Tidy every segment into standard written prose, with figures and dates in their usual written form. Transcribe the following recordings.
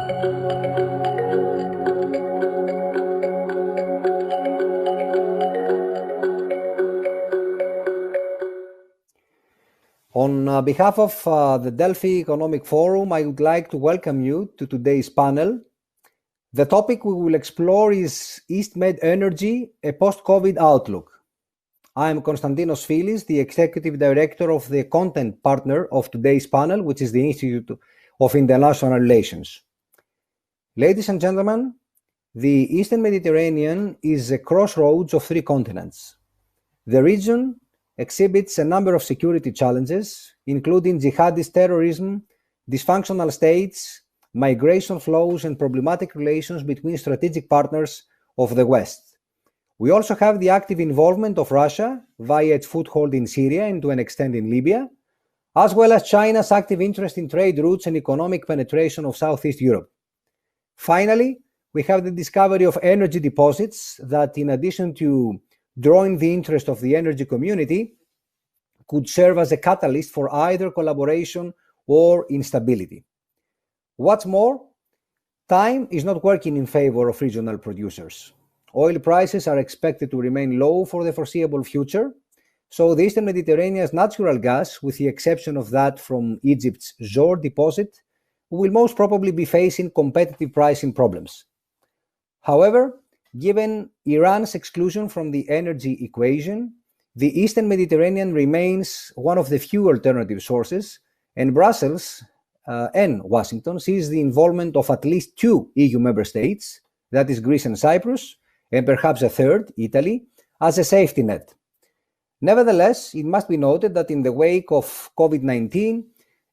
On behalf of the Delphi Economic Forum, I would like to welcome you to today's panel. The topic we will explore is East Med Energy, a post-COVID outlook. I am Constantinos Filis, the Executive Director of the content partner of today's panel, which is the Institute of International Relations. Ladies and gentlemen, the Eastern Mediterranean is a crossroads of three continents. The region exhibits a number of security challenges, including jihadist terrorism, dysfunctional states, migration flows, and problematic relations between strategic partners of the West. We also have the active involvement of Russia via its foothold in Syria and to an extent in Libya, as well as China's active interest in trade routes and economic penetration of Southeast Europe. Finally, we have the discovery of energy deposits that, in addition to drawing the interest of the energy community, could serve as a catalyst for either collaboration or instability. What's more, time is not working in favor of regional producers. Oil prices are expected to remain low for the foreseeable future, so the Eastern Mediterranean's natural gas, with the exception of that from Egypt's Zohr deposit, will most probably be facing competitive pricing problems. However, given Iran's exclusion from the energy equation, the Eastern Mediterranean remains one of the few alternative sources, and Brussels and Washington sees the involvement of at least two EU member states, that is Greece and Cyprus, and perhaps a third, Italy, as a safety net. Nevertheless, it must be noted that in the wake of COVID-19,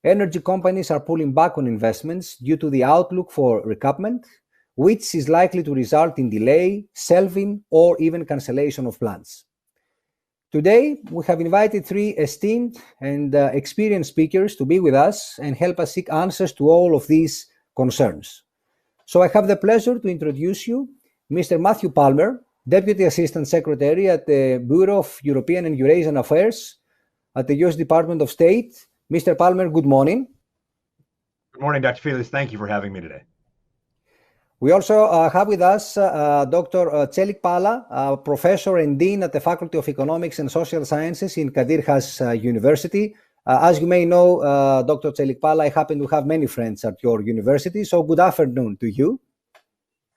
energy companies are pulling back on investments due to the outlook for recoupment, which is likely to result in delay, shelving, or even cancellation of plans. Today, we have invited three esteemed and experienced speakers to be with us and help us seek answers to all of these concerns. So I have the pleasure to introduce you Mr. Matthew Palmer, Deputy Assistant Secretary at the Bureau of European and Eurasian Affairs at the U.S. Department of State. Mr. Palmer, good morning. Good morning, Dr. Filis. Thank you for having me today. We also have with us Dr. Çelikpala, Professor and Dean at the Faculty of Economics and Social Sciences in Kadir University. As you may know, Dr. Çelikpala, I happen to have many friends at your university, so good afternoon to you.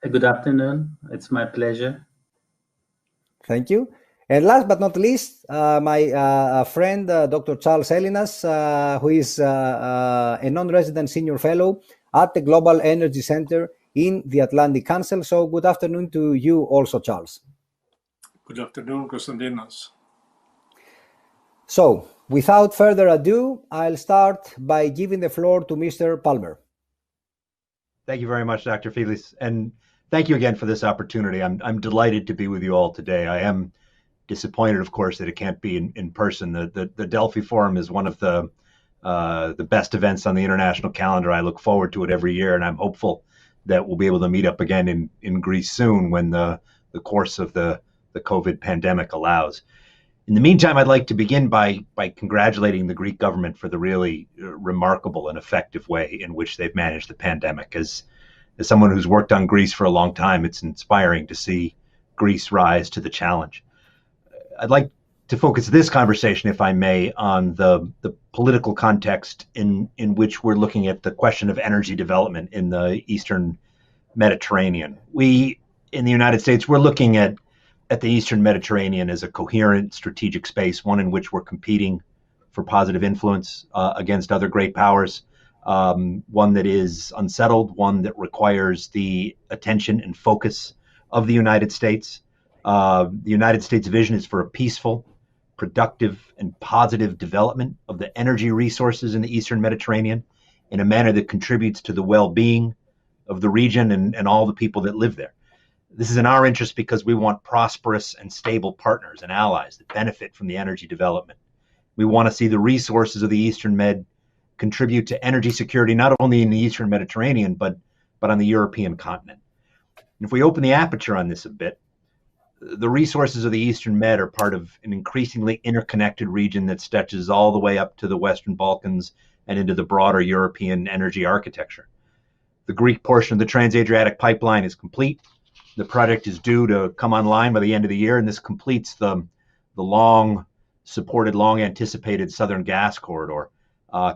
Good afternoon. It's my pleasure. Thank you. And last but not least, my friend, Dr. Charles Ellinas, who is a non-resident senior fellow at the Global Energy Center in the Atlantic Council. So good afternoon to you also, Charles. Good afternoon, Constantinos. So without further ado, I'll start by giving the floor to Mr. Palmer. Thank you very much, Dr. Filis. And thank you again for this opportunity. I'm delighted to be with you all today. I am disappointed, of course, that it can't be in person. The Delphi Forum is one of the best events on the international calendar. I look forward to it every year, and I'm hopeful that we'll be able to meet up again in Greece soon when the course of the COVID pandemic allows. In the meantime, I'd like to begin by congratulating the Greek government for the really remarkable and effective way in which they've managed the pandemic. As someone who's worked on Greece for a long time, it's inspiring to see Greece rise to the challenge. I'd like to focus this conversation, if I may, on the political context in which we're looking at the question of energy development in the Eastern Mediterranean. We, in the United States, we're looking at the Eastern Mediterranean as a coherent strategic space, one in which we're competing for positive influence against other great powers, one that is unsettled, one that requires the attention and focus of the United States. The United States' vision is for a peaceful, productive, and positive development of the energy resources in the Eastern Mediterranean in a manner that contributes to the well-being of the region and all the people that live there. This is in our interest because we want prosperous and stable partners and allies that benefit from the energy development. We want to see the resources of the Eastern Med contribute to energy security, not only in the Eastern Mediterranean, but on the European continent. And if we open the aperture on this a bit, the resources of the Eastern Med are part of an increasingly interconnected region that stretches all the way up to the Western Balkans and into the broader European energy architecture. The Greek portion of the Trans-Adriatic pipeline is complete. The project is due to come online by the end of the year, and this completes the long-supported, long-anticipated Southern Gas Corridor,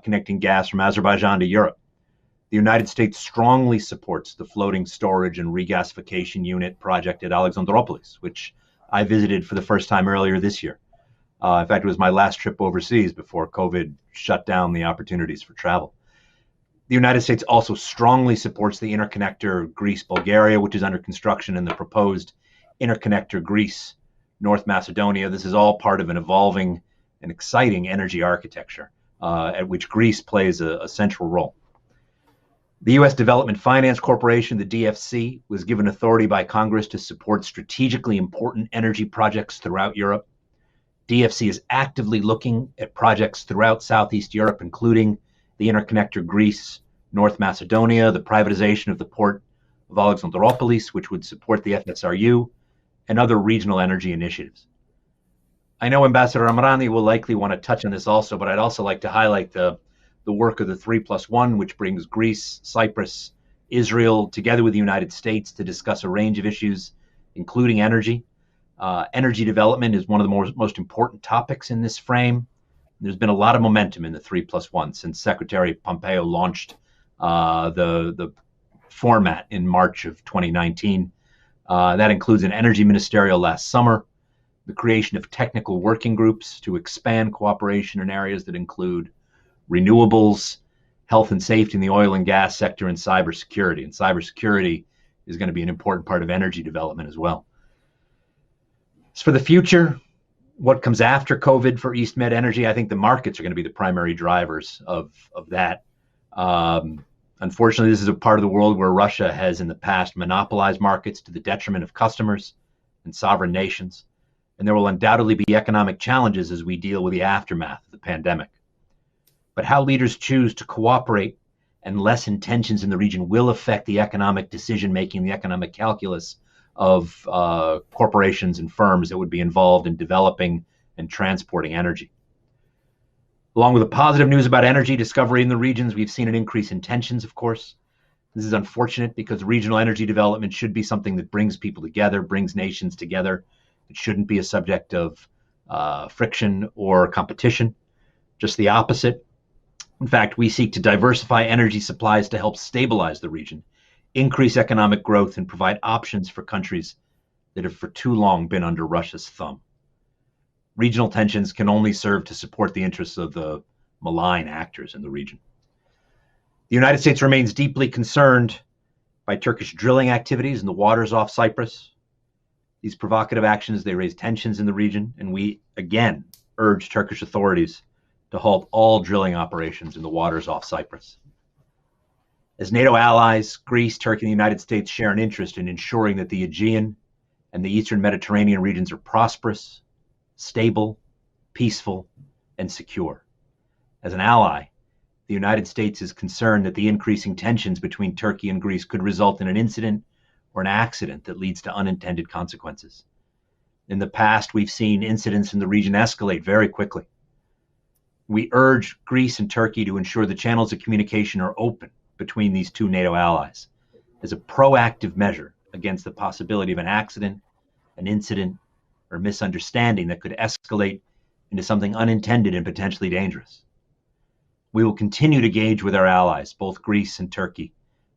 connecting gas from Azerbaijan to Europe. The United States strongly supports the floating storage and regasification unit project at Alexandroupolis, which I visited for the first time earlier this year. In fact, it was my last trip overseas before COVID shut down the opportunities for travel. The United States also strongly supports the interconnector Greece-Bulgaria, which is under construction, and the proposed interconnector Greece-North Macedonia. This is all part of an evolving and exciting energy architecture at which Greece plays a central role. The U.S. Development Finance Corporation, the DFC, was given authority by Congress to support strategically important energy projects throughout Europe. DFC is actively looking at projects throughout Southeast Europe, including the interconnector Greece-North Macedonia, the privatization of the port of Alexandroupolis, which would support the FSRU, and other regional energy initiatives. I know Ambassador Amrani will likely want to touch on this also, but I'd also like to highlight the work of the 3+1, which brings Greece, Cyprus, Israel together with the United States to discuss a range of issues, including energy. Energy development is one of the most important topics in this frame. There's been a lot of momentum in the 3+1 since Secretary Pompeo launched the format in March of 2019. That includes an energy ministerial last summer, the creation of technical working groups to expand cooperation in areas that include renewables, health and safety in the oil and gas sector, and cybersecurity. And cybersecurity is going to be an important part of energy development as well. As for the future, what comes after COVID for East Med energy, I think the markets are going to be the primary drivers of that. Unfortunately, this is a part of the world where Russia has in the past monopolized markets to the detriment of customers and sovereign nations. And there will undoubtedly be economic challenges as we deal with the aftermath of the pandemic. But how leaders choose to cooperate and lessen tensions in the region will affect the economic decision-making, the economic calculus of corporations and firms that would be involved in developing and transporting energy. Along with the positive news about energy discovery in the regions, we've seen an increase in tensions, of course. This is unfortunate because regional energy development should be something that brings people together, brings nations together. It shouldn't be a subject of friction or competition, just the opposite. In fact, we seek to diversify energy supplies to help stabilize the region, increase economic growth, and provide options for countries that have for too long been under Russia's thumb. Regional tensions can only serve to support the interests of the malign actors in the region. The United States remains deeply concerned by Turkish drilling activities in the waters off Cyprus. These provocative actions, they raise tensions in the region, and we again urge Turkish authorities to halt all drilling operations in the waters off Cyprus. As NATO allies, Greece, Turkey, and the United States share an interest in ensuring that the Aegean and the Eastern Mediterranean regions are prosperous, stable, peaceful, and secure. As an ally, the United States is concerned that the increasing tensions between Turkey and Greece could result in an incident or an accident that leads to unintended consequences. In the past, we've seen incidents in the region escalate very quickly. We urge Greece and Turkey to ensure the channels of communication are open between these two NATO allies as a proactive measure against the possibility of an accident, an incident, or misunderstanding that could escalate into something unintended and potentially dangerous. We will continue to engage with our allies, both Greece and Turkey,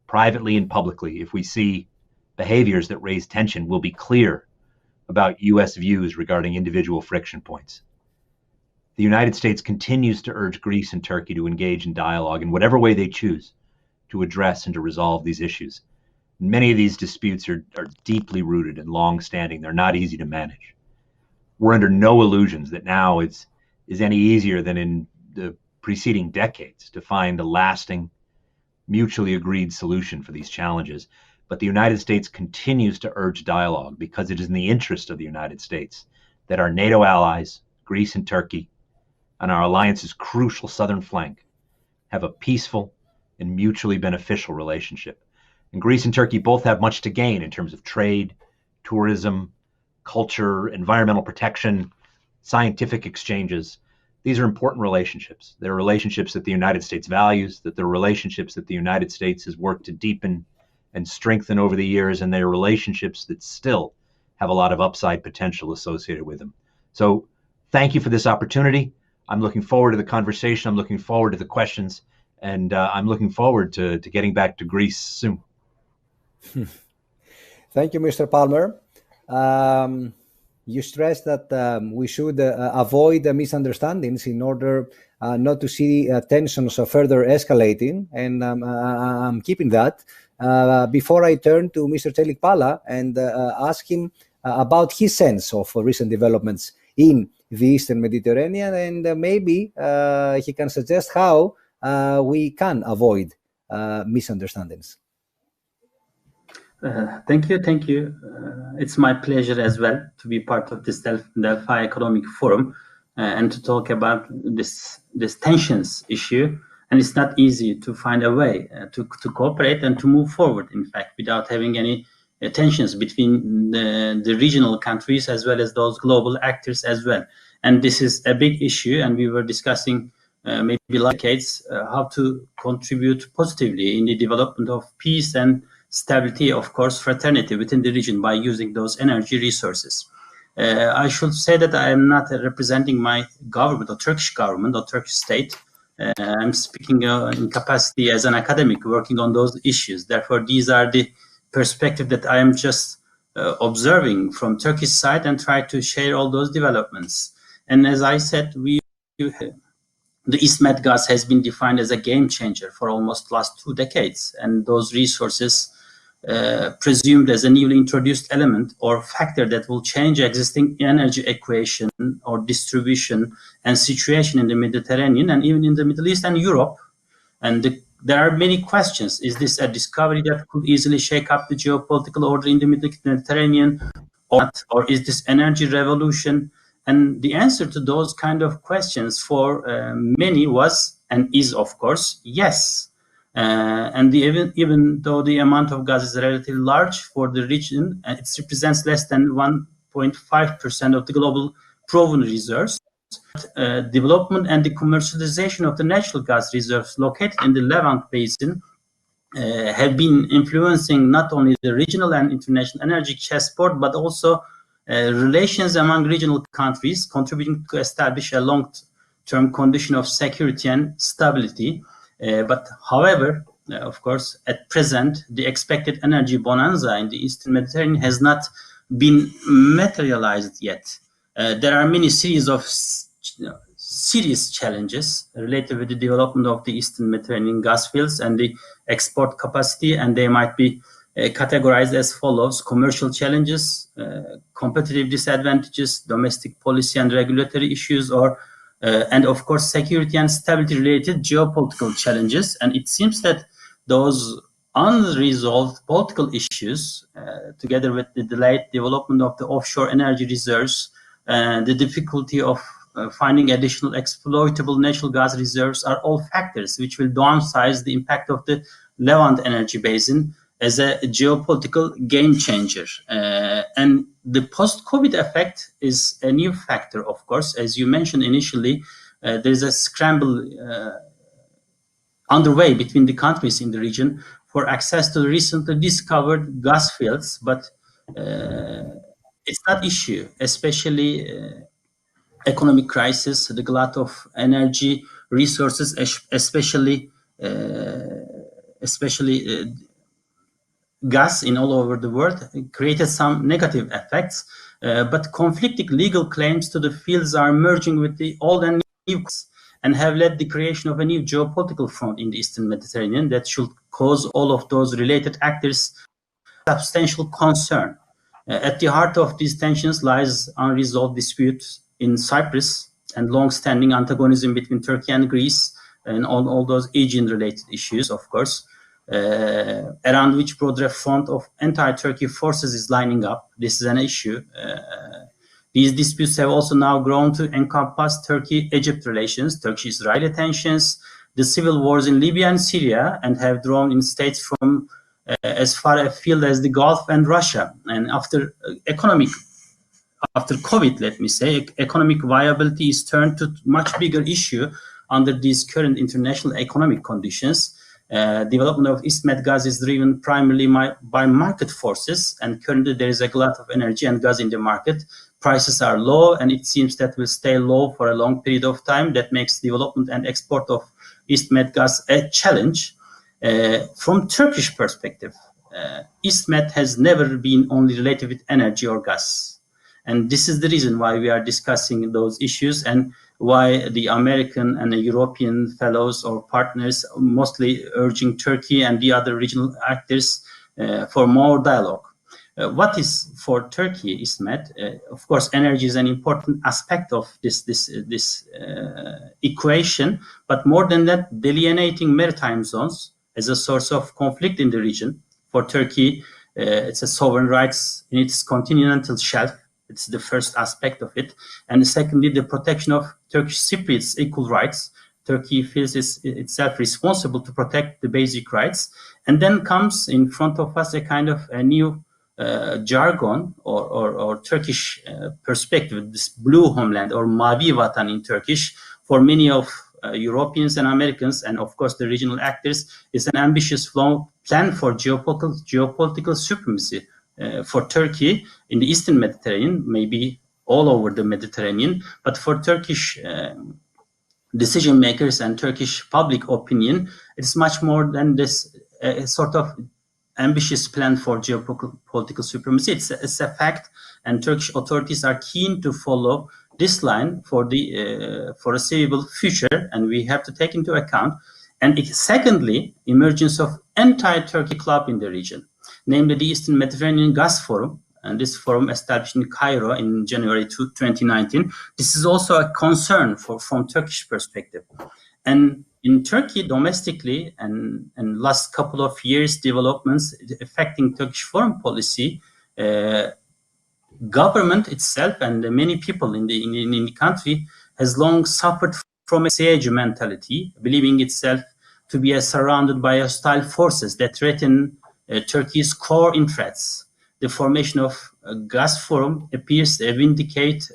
privately and publicly. If we see behaviors that raise tension, we'll be clear about U.S. views regarding individual friction points. The United States continues to urge Greece and Turkey to engage in dialogue in whatever way they choose to address and to resolve these issues. Many of these disputes are deeply rooted and long-standing. They're not easy to manage. We're under no illusions that now is any easier than in the preceding decades to find a lasting, mutually agreed solution for these challenges. But the United States continues to urge dialogue because it is in the interest of the United States that our NATO allies, Greece and Turkey, and our alliance's crucial southern flank have a peaceful and mutually beneficial relationship. And Greece and Turkey both have much to gain in terms of trade, tourism, culture, environmental protection, scientific exchanges. these are important relationships. They're relationships that the United States values, that they're relationships that the United States has worked to deepen and strengthen over the years, and they're relationships that still have a lot of upside potential associated with them. So thank you for this opportunity. I'm looking forward to the conversation. I'm looking forward to the questions, and I'm looking forward to getting back to Greece soon. Thank you, Mr. Palmer. You stressed that we should avoid misunderstandings in order not to see tensions further escalating, and I'm keeping that. Before I turn to Mr. Çelikpala and ask him about his sense of recent developments in the Eastern Mediterranean, and maybe he can suggest how we can avoid misunderstandings. Thank you. It's my pleasure as well to be part of this Delphi Economic Forum and to talk about this tensions issue. And it's not easy to find a way to cooperate and to move forward, in fact, without having any tensions between the regional countries as well as those global actors as well. And this is a big issue, and we were discussing maybe decades how to contribute positively in the development of peace and stability, of course, fraternity within the region by using those energy resources. I should say that I am not representing my government or Turkish government or Turkish state. I'm speaking in capacity as an academic working on those issues. Therefore, these are the perspective that I am just observing from Turkish side and try to share all those developments. And as I said, the East Med gas has been defined as a game changer for almost last 2 decades, and those resources presumed as a newly introduced element or factor that will change existing energy equation or distribution and situation in the Mediterranean and even in the Middle East and Europe. And there are many questions. Is this a discovery that could easily shake up the geopolitical order in the Mediterranean or not? Or is this energy revolution? And the answer to those kind of questions for many was and is, of course, yes. And even though the amount of gas is relatively large for the region, it represents less than 1.5% of the global proven reserves. Development and the commercialization of the natural gas reserves located in the Levant Basin have been influencing not only the regional and international energy chessboard, but also relations among regional countries, contributing to establish a long-term condition of security and stability. But however, of course, at present, the expected energy bonanza in the Eastern Mediterranean has not been materialized yet. There are many series of serious challenges related with the development of the Eastern Mediterranean gas fields and the export capacity, and they might be categorized as follows: commercial challenges, competitive disadvantages, domestic policy and regulatory issues, or and of course security and stability related geopolitical challenges. And it seems that those unresolved political issues, together with the delayed development of the offshore energy reserves, the difficulty of finding additional exploitable natural gas reserves, are all factors which will downsize the impact of the Levant energy basin as a geopolitical game changer. And the post-COVID effect is a new factor, of course. As you mentioned initially, there's a scramble underway between the countries in the region for access to the recently discovered gas fields, but it's not issue, especially economic crisis, the glut of energy resources, especially gas in all over the world, created some negative effects, but conflicting legal claims to the fields are merging with the old and new and have led the creation of a new geopolitical front in the Eastern Mediterranean that should cause all of those related actors substantial concern. At the heart of these tensions lies unresolved disputes in Cyprus and long-standing antagonism between Turkey and Greece and all those Aegean-related issues, of course, around which broader front of anti-Turkey forces is lining up. This is an issue. These disputes have also now grown to encompass Turkey-Egypt relations, Turkish-Israeli tensions, the civil wars in Libya and Syria, and have drawn in states from as far afield as the Gulf and Russia. And after economic after COVID, let me say, economic viability is turned to much bigger issue under these current international economic conditions. Development of East Med gas is driven primarily by market forces, and currently there is a glut of energy and gas in the market. Prices are low, and it seems that will stay low for a long period of time. That makes development and export of East Med gas a challenge. From Turkish perspective, East Med has never been only related with energy or gas. And this is the reason why we are discussing those issues and why the American and the European fellows or partners mostly urging Turkey and the other regional actors for more dialogue. What is for Turkey, East Med? Of course, energy is an important aspect of this equation, but more than that, delineating maritime zones as a source of conflict in the region. For Turkey, it's a sovereign rights in its continental shelf. It's the first aspect of it. And secondly, the protection of Turkish Cypriots' equal rights. Turkey feels itself responsible to protect the basic rights. And then comes in front of us a kind of a new jargon or Turkish perspective, this blue homeland or Mavi Vatan in Turkish. For many of Europeans and Americans, and of course the regional actors, is an ambitious plan for geopolitical supremacy for Turkey in the Eastern Mediterranean, maybe all over the Mediterranean, but for Turkish decision makers and Turkish public opinion, it's much more than this sort of ambitious plan for geopolitical supremacy. It's a fact, and Turkish authorities are keen to follow this line for the foreseeable future, and we have to take into account. And secondly, emergence of anti-Turkey club in the region, namely the Eastern Mediterranean Gas Forum, and this forum established in Cairo in January 2019. This is also a concern from Turkish perspective. And in Turkey domestically, and last couple of years developments affecting Turkish foreign policy, government itself and many people in the country has long suffered from a siege mentality, believing itself to be surrounded by hostile forces that threaten Turkey's core interests. The formation of a gas forum appears to vindicate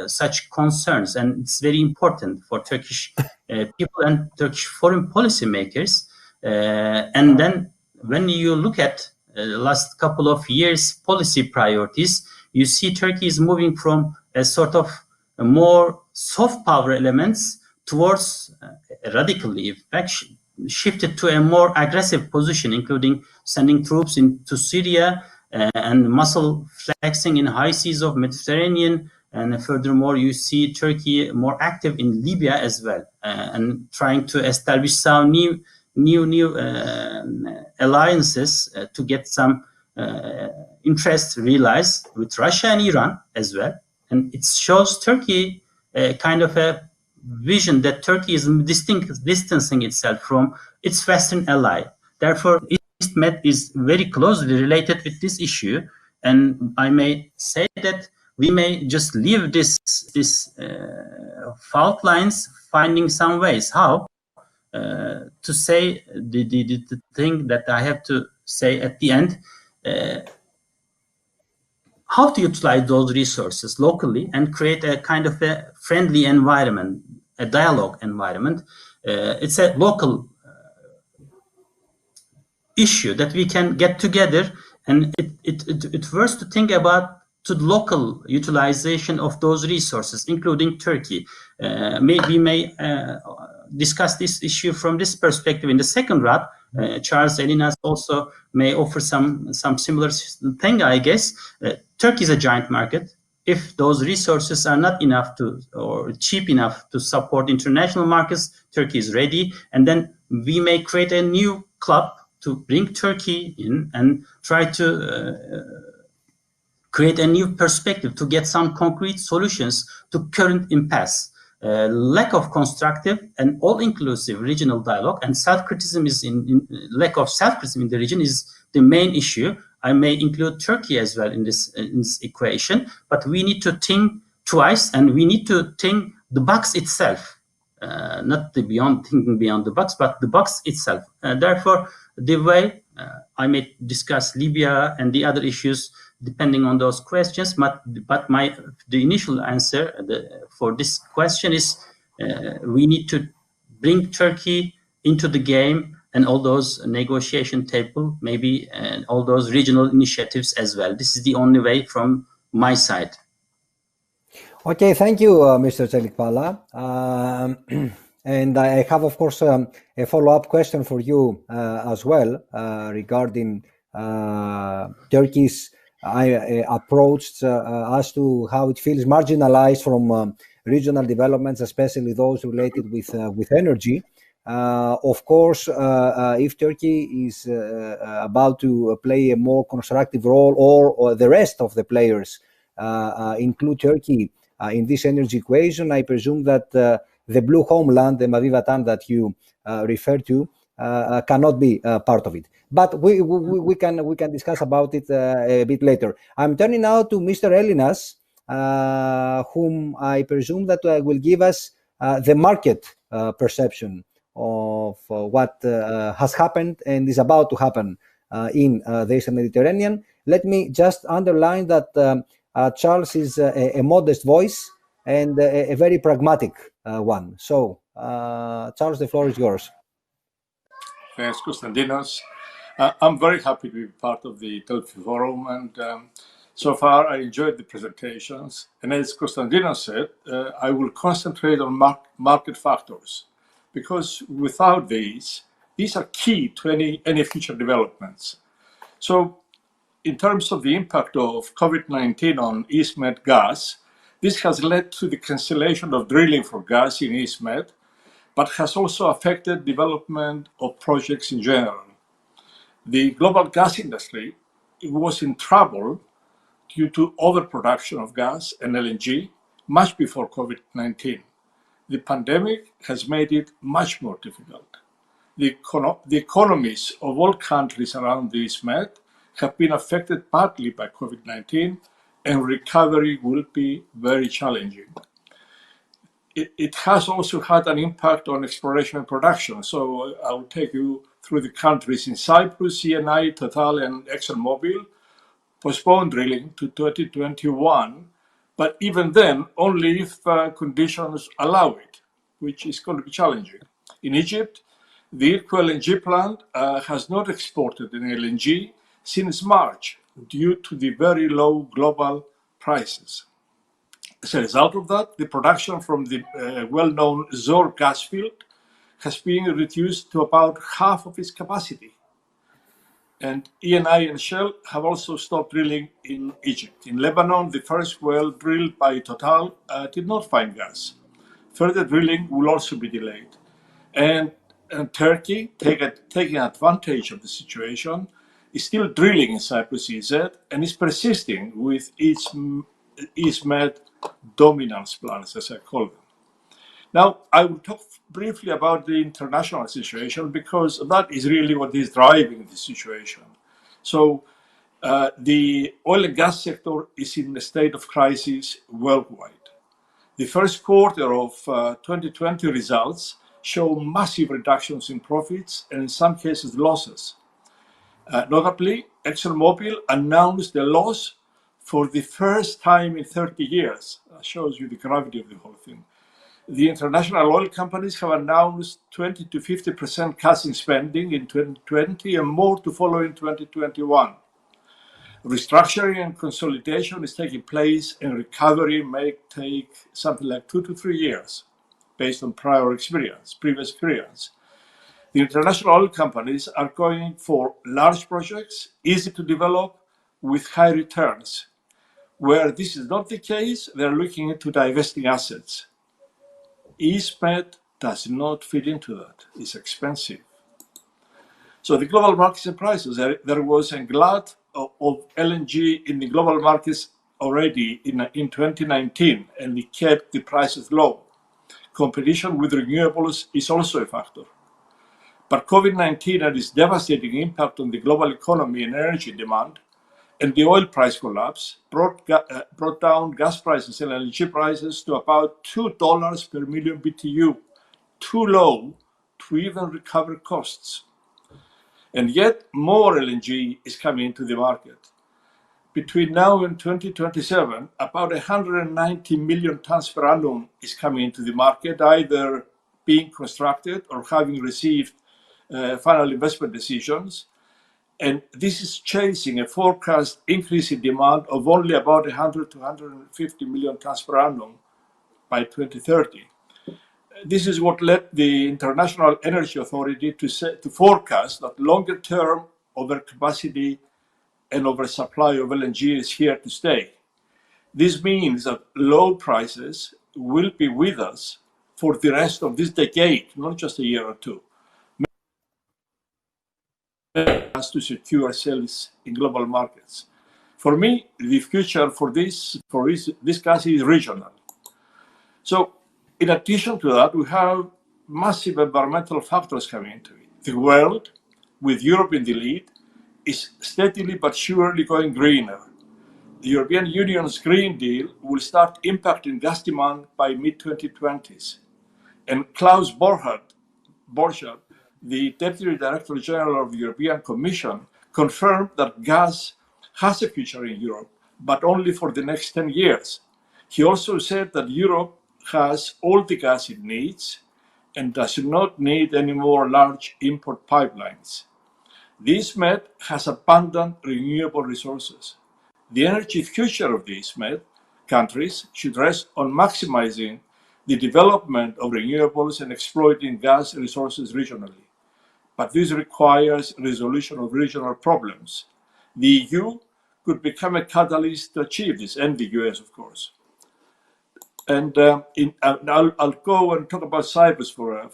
such concerns, and it's very important for Turkish people and Turkish foreign policy makers. And then when you look at the last couple of years' policy priorities, you see Turkey is moving from a sort of a more soft power elements towards radically, in fact, shifted to a more aggressive position, including sending troops into Syria and muscle flexing in high seas of Mediterranean. And furthermore, you see Turkey more active in Libya as well, and trying to establish some new alliances to get some interests realized with Russia and Iran as well. And it shows Turkey kind of a vision that Turkey is distancing itself from its Western ally. Therefore, East Med is very closely related with this issue. And I may say that we may just leave this fault lines, finding some ways how to say the thing that I have to say at the end. How to utilize those resources locally and create a kind of a friendly environment, a dialogue environment. It's a local issue that we can get together, and it works to think about to the local utilization of those resources, including Turkey. We may discuss this issue from this perspective in the second round. Charles Ellinas also may offer some similar thing, I guess. Turkey is a giant market. If those resources are not enough to or cheap enough to support international markets, Turkey is ready. And then we may create a new club to bring Turkey in and try to create a new perspective to get some concrete solutions to current impasse. Lack of constructive and all-inclusive regional dialogue and self-criticism is lack of self-criticism in the region is the main issue. I may include Turkey as well in this equation, but we need to think twice, and we need to think the box itself, not thinking beyond the box, but the box itself. Therefore, the way I may discuss Libya and the other issues depending on those questions. But the initial answer for this question is we need to bring Turkey into the game and all those negotiation table, maybe all those regional initiatives as well. This is the only way from my side. Okay, thank you, Mr. Çelikpala. And I have, of course, a follow-up question for you as well regarding Turkey's approach as to how it feels marginalized from regional developments, especially those related with energy. Of course, if Turkey is about to play a more constructive role, or the rest of the players include Turkey in this energy equation, I presume that the blue homeland, the Mavi Vatan that you referred to, cannot be part of it. But we can discuss about it a bit later. I'm turning now to Mr. Ellinas, whom I presume that will give us the market perception of what has happened and is about to happen in the Eastern Mediterranean. Let me just underline that Charles is a modest voice and a very pragmatic one. So, Charles, the floor is yours. Thanks, Constantinos. I'm very happy to be part of the Delphi Forum, and so far I enjoyed the presentations. And as Constantinos said, I will concentrate on market factors, because without these are key to any future developments. So, in terms of the impact of COVID-19 on EastMed gas, this has led to the cancellation of drilling for gas in EastMed, but has also affected development of projects in general. The global gas industry was in trouble due to overproduction of gas and LNG much before COVID-19. The pandemic has made it much more difficult. The economies of all countries around the EastMed have been affected partly by COVID-19, and recovery will be very challenging. It has also had an impact on exploration and production. So I'll take you through the countries. In Cyprus, Eni, Total, and ExxonMobil postponed drilling to 2021, but even then, only if conditions allow it, which is going to be challenging. In Egypt, the Irko LNG plant has not exported an LNG since March due to the very low global prices. As a result of that, the production from the well-known Zohr gas field has been reduced to about half of its capacity. And Eni and Shell have also stopped drilling in Egypt. In Lebanon, the first well drilled by Total did not find gas. Further drilling will also be delayed. And Turkey, taking advantage of the situation, is still drilling in Cyprus EZ and is persisting with its EastMed dominance plans, as I call them. Now, I will talk briefly about the international situation, because that is really what is driving the situation. So, the oil and gas sector is in a state of crisis worldwide. The first quarter of 2020 results show massive reductions in profits and in some cases losses. Notably, ExxonMobil announced a loss for the first time in 30 years. That shows you the gravity of the whole thing. The international oil companies have announced 20 to 50% cuts in spending in 2020 and more to follow in 2021. Restructuring and consolidation is taking place, and recovery may take something like 2 to 3 years, based on previous experience. The international oil companies are going for large projects, easy to develop, with high returns. Where this is not the case, they're looking into divesting assets. EastMed does not fit into that. It's expensive. So the global markets and prices, there was a glut of LNG in the global markets already in 2019, and it kept the prices low. Competition with renewables is also a factor. But COVID-19 and its devastating impact on the global economy and energy demand, and the oil price collapse brought down gas prices and LNG prices to about $2 per million BTU, too low to even recover costs. And yet more LNG is coming into the market. between now and 2027, about 190 million tons per annum is coming into the market, either being constructed or having received final investment decisions. And this is chasing a forecast increase in demand of only about 100 to 150 million tons per annum by 2030. This is what led the International Energy Authority to forecast that longer-term overcapacity and oversupply of LNG is here to stay. This means that low prices will be with us for the rest of this decade, not just a year or two. Us to secure sales in global markets. For me, the future for this gas is regional. So, in addition to that, we have massive environmental factors coming into it. The world, with Europe in the lead, is steadily but surely going greener. The European Union's Green Deal will start impacting gas demand by mid-2020s. And Klaus Borchardt, the Deputy Director General of the European Commission, confirmed that gas has a future in Europe, but only for the next 10 years. He also said that Europe has all the gas it needs and does not need any more large import pipelines. The East Med has abundant renewable resources. The energy future of the East Med countries should rest on maximizing the development of renewables and exploiting gas resources regionally. But this requires resolution of regional problems. The EU could become a catalyst to achieve this, and the US, of course. And I'll go and talk about Cyprus for a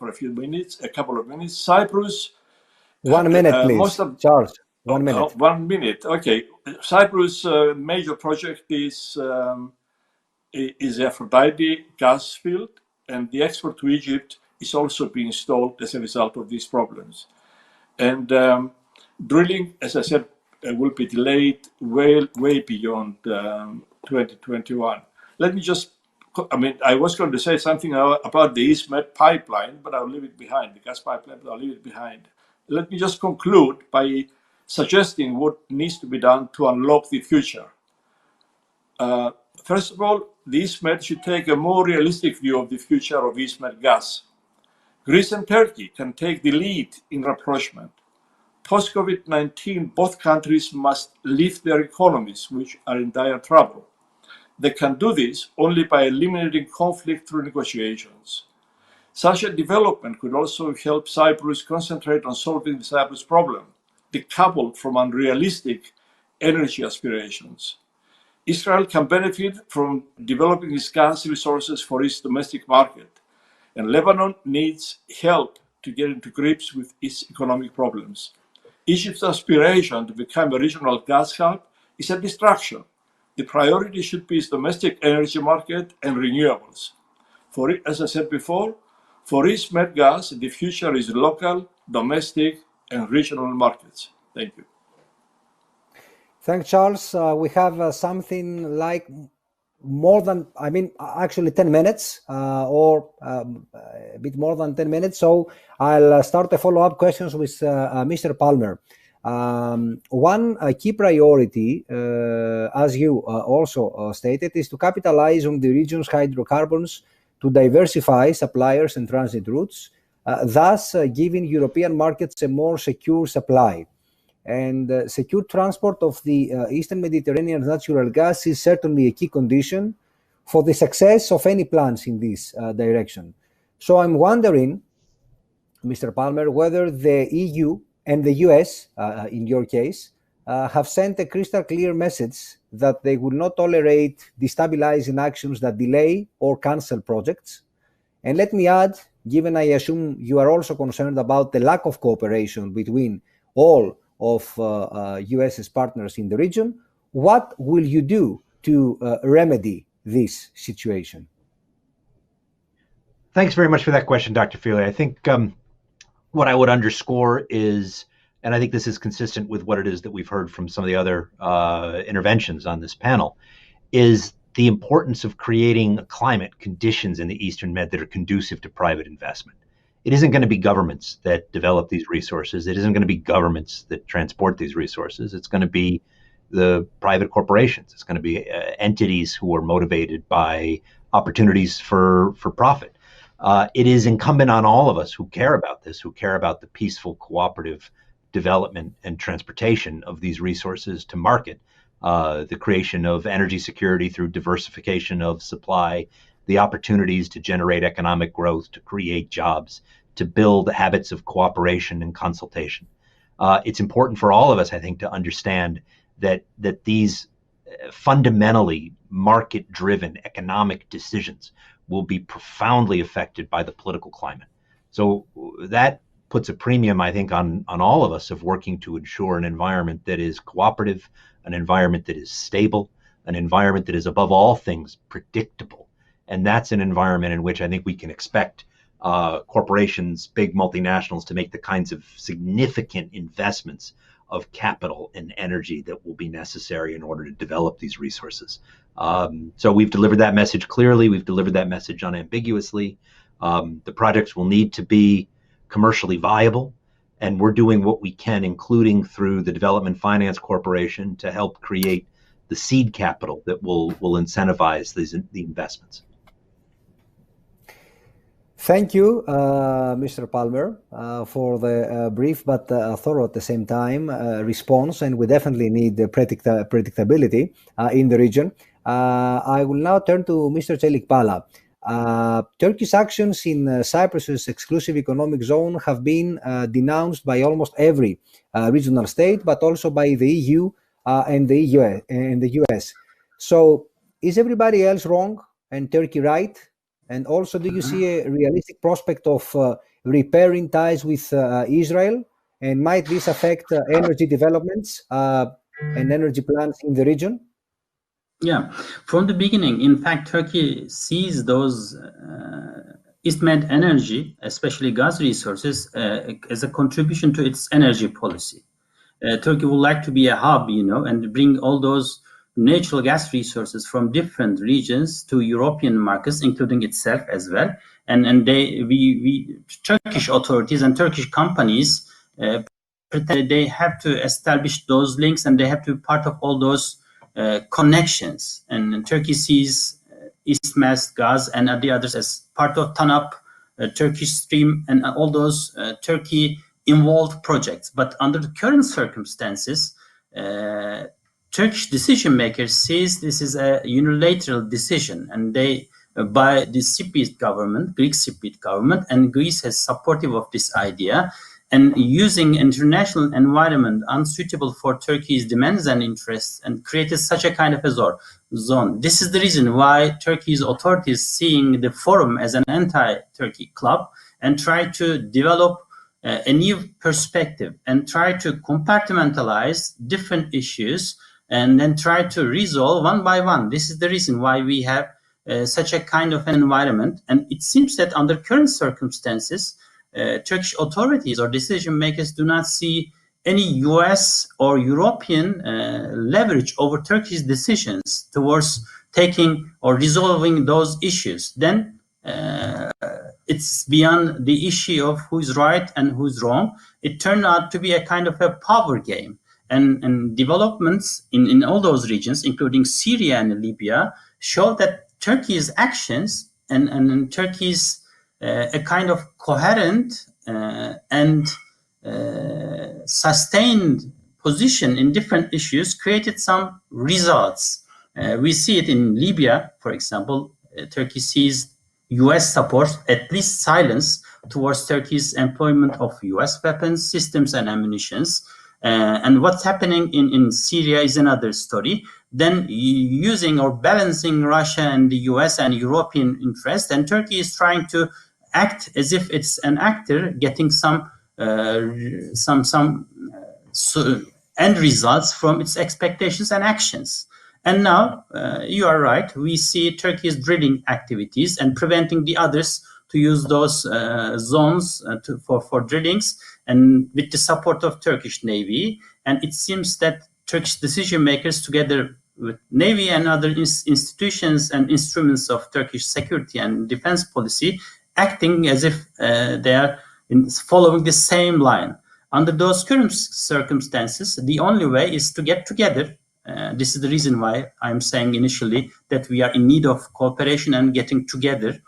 couple of minutes. Cyprus. 1 minute, please, Charles. 1 minute. 1 minute. Okay. Cyprus' major project is Aphrodite gas field, and the export to Egypt is also being stalled as a result of these problems. And drilling, as I said, will be delayed way beyond 2021. Let me just, I was going to say something about the East Med pipeline, but I'll leave it behind, the gas pipeline, but I'll leave it behind. Let me just conclude by suggesting what needs to be done to unlock the future. First of all, the East Med should take a more realistic view of the future of East Med gas. Greece and Turkey can take the lead in rapprochement. Post-COVID-19, both countries must lift their economies, which are in dire trouble. They can do this only by eliminating conflict through negotiations. Such a development could also help Cyprus concentrate on solving the Cyprus problem, decoupled from unrealistic energy aspirations. Israel can benefit from developing its gas resources for its domestic market, and Lebanon needs help to get into grips with its economic problems. Egypt's aspiration to become a regional gas hub is a distraction. The priority should be its domestic energy market and renewables. As I said before, for East Med gas, the future is local, domestic, and regional markets. Thank you. Thanks, Charles. We have something like more than, actually 10 minutes or a bit more than 10 minutes. So I'll start the follow-up questions with Mr. Palmer. One key priority, as you also stated, is to capitalize on the region's hydrocarbons to diversify suppliers and transit routes, thus giving European markets a more secure supply. And secure transport of the Eastern Mediterranean natural gas is certainly a key condition for the success of any plans in this direction. So I'm wondering, Mr. Palmer, whether the EU and the US, in your case, have sent a crystal clear message that they will not tolerate destabilizing actions that delay or cancel projects. And let me add, given I assume you are also concerned about the lack of cooperation between all of US's partners in the region, what will you do to remedy this situation? Thanks very much for that question, Dr. Fili. I think what I would underscore is, and I think this is consistent with what it is that we've heard from some of the other interventions on this panel, is the importance of creating climate conditions in the Eastern Med that are conducive to private investment. It isn't going to be governments that develop these resources. It isn't going to be governments that transport these resources. It's going to be the private corporations. It's going to be entities who are motivated by opportunities for profit. It is incumbent on all of us who care about this, who care about the peaceful, cooperative development and transportation of these resources to market, the creation of energy security through diversification of supply, the opportunities to generate economic growth, to create jobs, to build habits of cooperation and consultation. It's important for all of us, I think, to understand that these fundamentally market-driven economic decisions will be profoundly affected by the political climate. So that puts a premium, I think, on all of us of working to ensure an environment that is cooperative, an environment that is stable, an environment that is above all things predictable. And that's an environment in which I think we can expect corporations, big multinationals, to make the kinds of significant investments of capital and energy that will be necessary in order to develop these resources. So we've delivered that message clearly. We've delivered that message unambiguously. The projects will need to be commercially viable, and we're doing what we can, including through the Development Finance Corporation, to help create the seed capital that will incentivize the investments. Thank you, Mr. Palmer, for the brief but thorough at the same time response, and we definitely need the predictability in the region. I will now turn to Mr. Çelikpala. Turkish actions in Cyprus's exclusive economic zone have been denounced by almost every regional state, but also by the EU and the US. So, is everybody else wrong and Turkey right? And also, do you see a realistic prospect of repairing ties with Israel? And might this affect energy developments and energy plans in the region? Yeah, from the beginning, in fact, Turkey sees those East-Med energy, especially gas resources, as a contribution to its energy policy. Turkey would like to be a hub, and bring all those natural gas resources from different regions to European markets, including itself as well. And Turkish authorities and Turkish companies pretend they have to establish those links, and they have to be part of all those connections. And Turkey sees East-Med gas and the others as part of TANAP, Turkish Stream, and all those Turkey-involved projects. But under the current circumstances, Turkish decision makers sees this is a unilateral decision, and they, by the Cypriot government, Greek Cypriot government, and Greece is supportive of this idea, and using international environment unsuitable for Turkey's demands and interests, and created such a kind of a zone. This is the reason why Turkey's authorities seeing the forum as an anti-Turkey club and try to develop a new perspective and try to compartmentalize different issues and then try to resolve one by one. This is the reason why we have such a kind of an environment. And it seems that under current circumstances, Turkish authorities or decision makers do not see any US or European leverage over Turkey's decisions towards taking or resolving those issues. Then it's beyond the issue of who's right and who's wrong. It turned out to be a kind of a power game. And developments in all those regions, including Syria and Libya, show that Turkey's actions and Turkey's a kind of coherent and sustained position in different issues created some results. We see it in Libya, for example. Turkey sees US support, at least silence, towards Turkey's employment of US weapons, systems, and ammunitions. And what's happening in Syria is another story. Then using or balancing Russia and the US and European interests, and Turkey is trying to act as if it's an actor getting some end results from its expectations and actions. And now, you are right, we see Turkey's drilling activities and preventing the others to use those zones for drillings, and with the support of Turkish Navy. And it seems that Turkish decision makers, together with Navy and other institutions and instruments of Turkish security and defense policy, acting as if they are following the same line. Under those current circumstances, the only way is to get together This is the reason why I'm saying initially that we are in need of cooperation and getting together.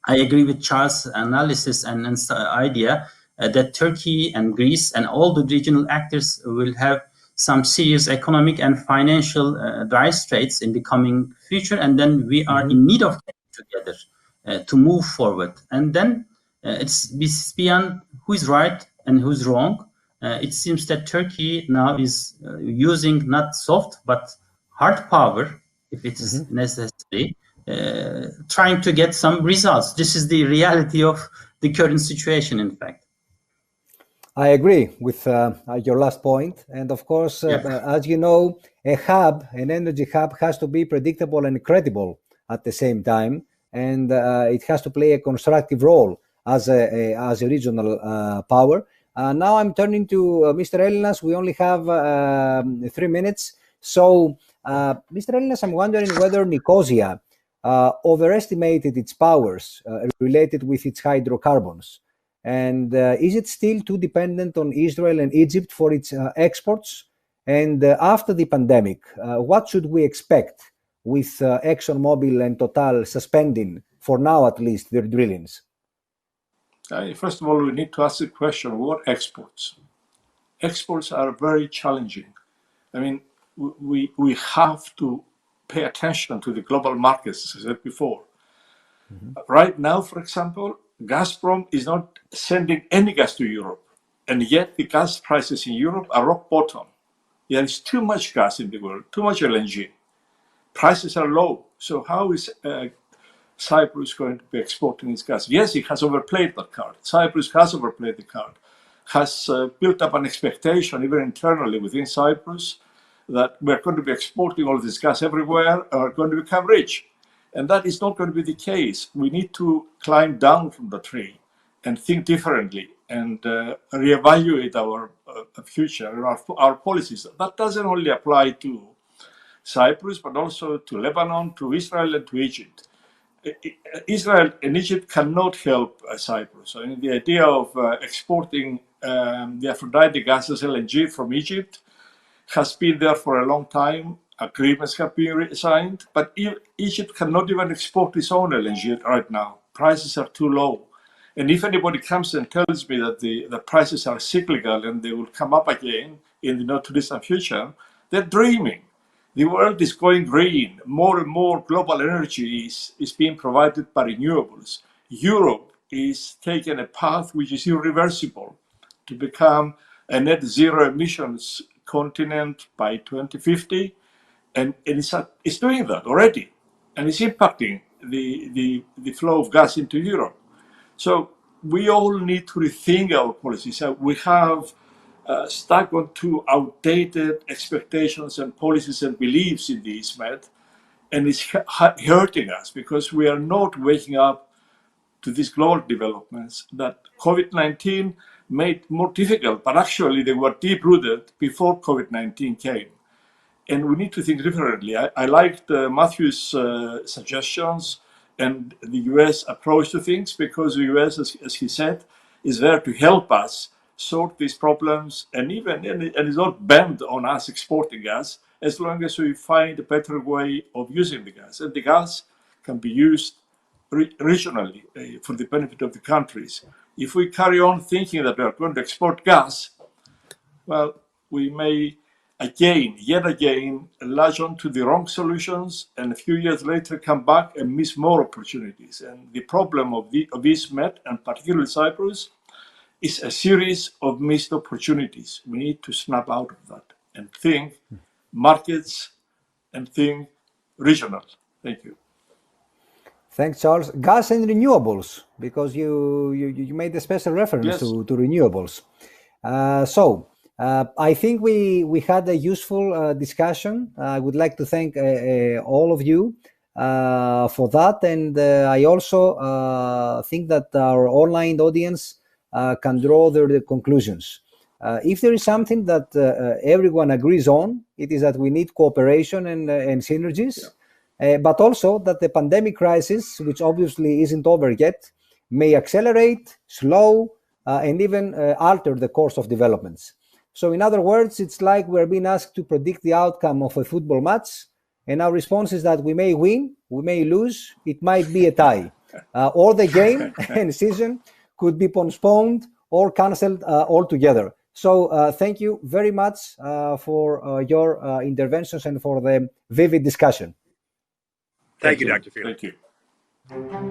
I agree with Charles' analysis and idea that Turkey and Greece and all the regional actors will have some serious economic and financial dire straits in the coming future, and then we are in need of getting together to move forward. And then it's beyond who is right and who's wrong. It seems that Turkey now is using not soft but hard power, if it is necessary, trying to get some results. This is the reality of the current situation, in fact. I agree with your last point. And of course, as you know, an energy hub has to be predictable and credible at the same time. And it has to play a constructive role as a regional power. Now I'm turning to Mr. Ellinas. We only have 3 minutes. So, Mr. Ellinas, I'm wondering whether Nicosia overestimated its powers related with its hydrocarbons. And is it still too dependent on Israel and Egypt for its exports? And after the pandemic, what should we expect with ExxonMobil and Total suspending, for now at least, their drillings? First of all, we need to ask the question, what exports? Exports are very challenging. I mean, we have to pay attention to the global markets, as I said before. Right now, for example, Gazprom is not sending any gas to Europe, and yet the gas prices in Europe are rock bottom. There is too much gas in the world, too much LNG. Prices are low. So how is Cyprus going to be exporting its gas? Yes, it has overplayed that card. Cyprus has overplayed the card, has built up an expectation, even internally within Cyprus, that we're going to be exporting all this gas everywhere and are going to become rich. And that is not going to be the case. We need to climb down from the tree and think differently and reevaluate our future and our policies. That doesn't only apply to Cyprus, but also to Lebanon, to Israel, and to Egypt. Israel and Egypt cannot help Cyprus. I mean, the idea of exporting the Aphrodite gases LNG from Egypt has been there for a long time. Agreements have been signed, but Egypt cannot even export its own LNG right now. Prices are too low. And if anybody comes and tells me that the prices are cyclical and they will come up again in the not too distant future, they're dreaming. The world is going green. More and more global energy is being provided by renewables. Europe is taking a path which is irreversible to become a net zero emissions continent by 2050. And it's doing that already. And it's impacting the flow of gas into Europe. So we all need to rethink our policies. So we have stuck onto outdated expectations and policies and beliefs in the ISMED, and it's hurting us because we are not waking up to these global developments that COVID-19 made more difficult, but actually they were deep-rooted before COVID-19 came. And we need to think differently. I liked Matthew's suggestions and the US approach to things, because the US, as he said, is there to help us sort these problems, and is not bent on us exporting gas, as long as we find a better way of using the gas. And the gas can be used regionally for the benefit of the countries. If we carry on thinking that we are going to export gas, well, we may yet again, latch on to the wrong solutions, and a few years later come back and miss more opportunities. And the problem of ISMED, and particularly Cyprus, is a series of missed opportunities. We need to snap out of that and think markets and think regional. Thank you. Thanks, Charles. Gas and renewables, because you made a special reference to renewables. I think we had a useful discussion. I would like to thank all of you for that. And I also think that our online audience can draw their conclusions. If there is something that everyone agrees on, it is that we need cooperation and synergies, but also that the pandemic crisis, which obviously isn't over yet, may accelerate, slow, and even alter the course of developments. So in other words, it's like we're being asked to predict the outcome of a football match, and our response is that we may win, we may lose, it might be a tie. Or the game and season could be postponed or cancelled altogether. So thank you very much for your interventions and for the vivid discussion. Thank you, Dr. Filis. Thank you.